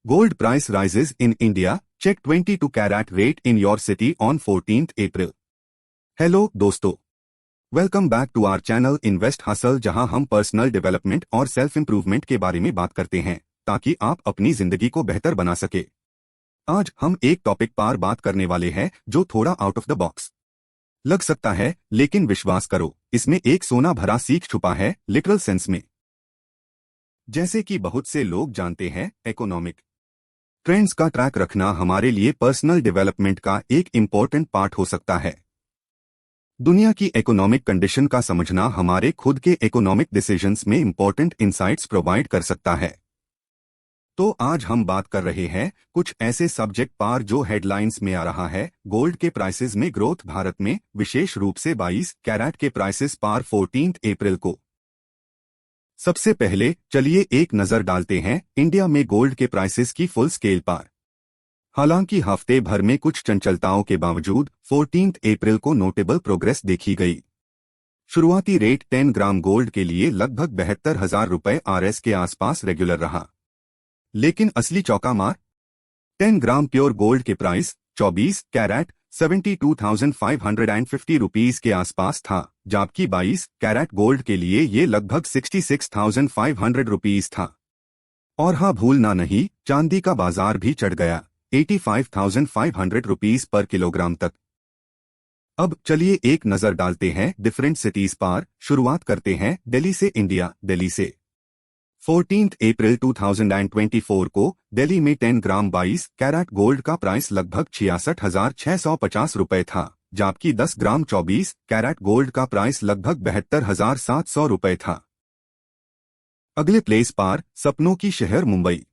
Gold price rises in India. Check 22 carat rate in your city on 14th April. Hello दोस्तों, welcome back to our channel invest hustle, जहां हम personal development और self improvement के बारे में बात करते हैं ताकि आप अपनी जिंदगी को बेहतर बना सके। आज हम एक टॉपिक पर बात करने वाले हैं जो थोड़ा आउट ऑफ द बॉक्स लग सकता है, लेकिन विश्वास करो, इसमें एक सोना भरा सीख छुपा है, लिटरल सेंस में। जैसे कि बहुत से लोग जानते हैं, इकोनॉमिक ट्रेंड्स का ट्रैक रखना हमारे लिए पर्सनल डेवलपमेंट का एक इम्पोर्टेंट पार्ट हो सकता है। दुनिया की इकोनॉमिक कंडीशन का समझना हमारे खुद के इकोनॉमिक डिसीजंस में इम्पोर्टेंट इंसाइट्स प्रोवाइड कर सकता है। तो आज हम बात कर रहे हैं कुछ ऐसे सब्जेक्ट पर जो हेडलाइंस में आ रहा है। गोल्ड के प्राइसेस में ग्रोथ भारत में, विशेष रूप से 22 कैरेट के प्राइसेस पर 14 अप्रैल को। सबसे पहले चलिए एक नजर डालते हैं इंडिया में गोल्ड के प्राइसेस की फुल स्केल पर। हालांकि हफ्ते भर में कुछ चंचलताओं के बावजूद 14 अप्रैल को नोटेबल प्रोग्रेस देखी गई। शुरुआती रेट 10 ग्राम गोल्ड के लिए लगभग 72,000 रुपए RS के आसपास रेगुलर रहा, लेकिन असली चौका मार 10 ग्राम प्योर गोल्ड के प्राइस 24 कैरेट 72,550 रुपीज के आसपास था, जबकि 22 कैरेट गोल्ड के लिए ये लगभग 66,500 रुपीज था। और हाँ, भूलना नहीं, चांदी का बाजार भी चढ़ गया 85,500 रुपीज पर किलोग्राम तक। अब चलिए एक नजर डालते हैं डिफरेंट सिटीज पर। शुरुआत करते हैं दिल्ली से। दिल्ली से 14 अप्रैल 2024 को दिल्ली में 10 ग्राम 22 कैरेट गोल्ड का प्राइस लगभग 66,650 रुपए था, जबकि 10 ग्राम 24 कैरेट गोल्ड का प्राइस लगभग 72,700 रुपए था। अगले प्लेस पर सपनों की शहर मुंबई।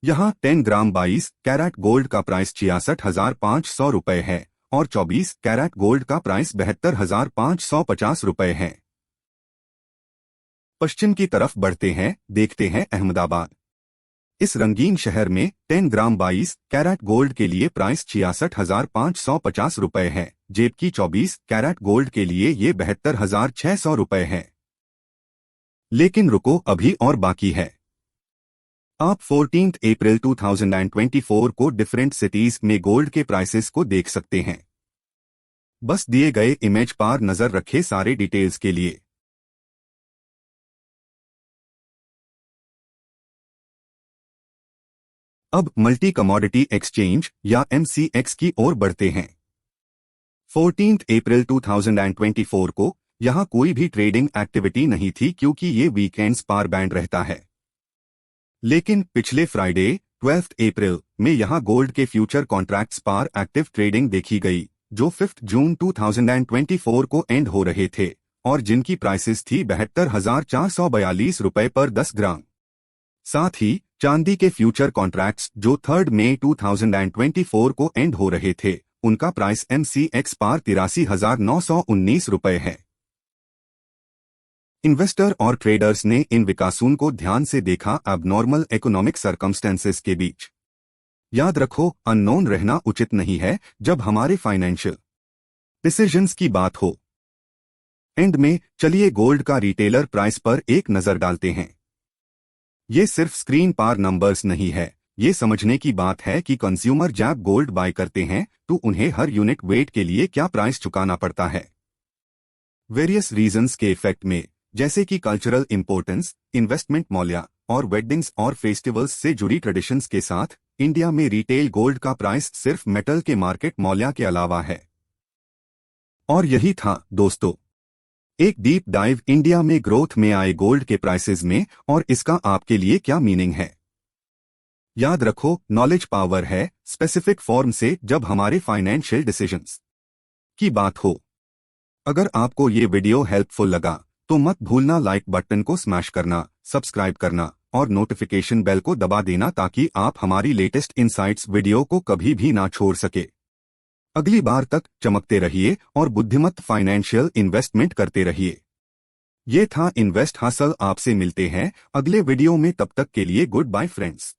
यहां 10 ग्राम 22 कैरेट गोल्ड का प्राइस 66,500 रुपए है और 24 कैरेट गोल्ड का प्राइस 72,550 रुपए है। पश्चिम की तरफ बढ़ते हैं, देखते हैं अहमदाबाद। इस रंगीन शहर में 10 ग्राम 22 कैरेट गोल्ड के लिए प्राइस 66,550 रुपए है, जबकि 24 कैरेट गोल्ड के लिए ये 72,600 रुपए है। लेकिन रुको, अभी और बाकी है। आप 14 अप्रैल 2024 को डिफरेंट सिटीज में गोल्ड के प्राइसेस को देख सकते हैं। बस दिए गए इमेज पर नजर रखे सारे डिटेल्स के लिए। अब मल्टी कमोडिटी एक्सचेंज या MCX की ओर बढ़ते हैं। 14 अप्रैल 2024 को यहां कोई भी ट्रेडिंग एक्टिविटी नहीं थी क्योंकि ये वीकेंड्स पर बैंड रहता है। लेकिन पिछले फ्राइडे 12 अप्रैल में यहां गोल्ड के फ्यूचर कॉन्ट्रैक्ट्स पर एक्टिव ट्रेडिंग देखी गई, जो 5 जून 2024 को एंड हो रहे थे और जिनकी प्राइसेस थी 72,442 रुपए पर 10 ग्राम। साथ ही चांदी के फ्यूचर कॉन्ट्रैक्ट्स जो 3 मई 2024 को एंड हो रहे थे, उनका प्राइस MCX पर 83,919 रुपए है। इन्वेस्टर और ट्रेडर्स ने इन विकासों को ध्यान से देखा एबनॉर्मल इकोनॉमिक सर्कमस्टेंसेस के बीच। याद रखो, अननोन रहना उचित नहीं है जब हमारे फाइनेंशियल डिसीजंस की बात हो। एंड में चलिए गोल्ड का रिटेलर प्राइस पर एक नजर डालते हैं। ये सिर्फ स्क्रीन पर नंबर्स नहीं है, ये समझने की बात है कि कंज्यूमर जब गोल्ड बाय करते हैं तो उन्हें हर यूनिट वेट के लिए क्या प्राइस चुकाना पड़ता है। वेरियस रीजंस के इफेक्ट में, जैसे कि कल्चरल इंपोर्टेंस, इन्वेस्टमेंट मूल्य और वेडिंग्स और फेस्टिवल्स से जुड़ी ट्रेडिशंस के साथ, इंडिया में रिटेल गोल्ड का प्राइस सिर्फ मेटल के मार्केट मूल्य के अलावा है। और यही था दोस्तों, एक डीप डाइव इंडिया में ग्रोथ में आए गोल्ड के प्राइसेस में और इसका आपके लिए क्या मीनिंग है। याद रखो, नॉलेज पावर है, स्पेसिफिक फॉर्म से जब हमारे फाइनेंशियल डिसीजंस की बात हो। अगर आपको ये वीडियो हेल्पफुल लगा तो मत भूलना लाइक बटन को स्मैश करना, सब्सक्राइब करना और नोटिफिकेशन बेल को दबा देना ताकि आप हमारी लेटेस्ट इनसाइट्स वीडियो को कभी भी ना छोड़ सके। अगली बार तक चमकते रहिए और बुद्धिमत फाइनेंशियल इन्वेस्टमेंट करते रहिए। ये था इन्वेस्ट हसल। आपसे मिलते हैं अगले वीडियो में, तब तक के लिए गुड बाय फ्रेंड्स।